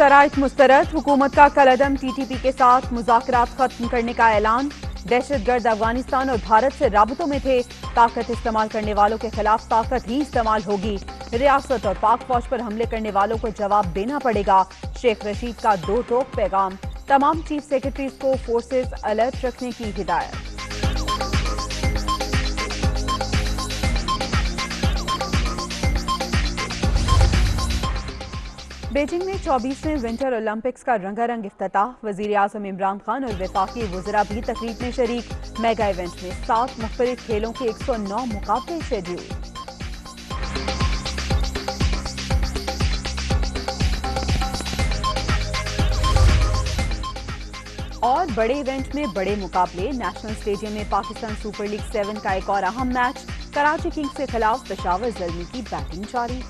शराइत मुस्तरद, हुकूमत का कलअदम टीटीपी के साथ मुज़ाकरात खत्म करने का ऐलान। दहशतगर्द अफगानिस्तान और भारत से राबतों में थे, ताकत इस्तेमाल करने वालों के खिलाफ ताकत ही इस्तेमाल होगी। रियासत और पाक फौज पर हमले करने वालों को जवाब देना पड़ेगा। शेख रशीद का दो टोक पैगाम, तमाम चीफ सेक्रेटरीज को फोर्सेज अलर्ट रखने की हिदायत। बीजिंग में 24वें विंटर ओलंपिक्स का रंगारंग इफ्तिताह। वजीर आजम इमरान खान और वफाकी वज़रा भी तकरीब में शरीक। मेगा इवेंट में 7 मुख्तलिफ खेलों के 109 मुकाबले शेड्यूल। और बड़े इवेंट में बड़े मुकाबले। नेशनल स्टेडियम में पाकिस्तान सुपर लीग 7 का एक और अहम मैच। कराची किंग्स के खिलाफ पेशावर ज़ल्मी की बैटिंग जारी।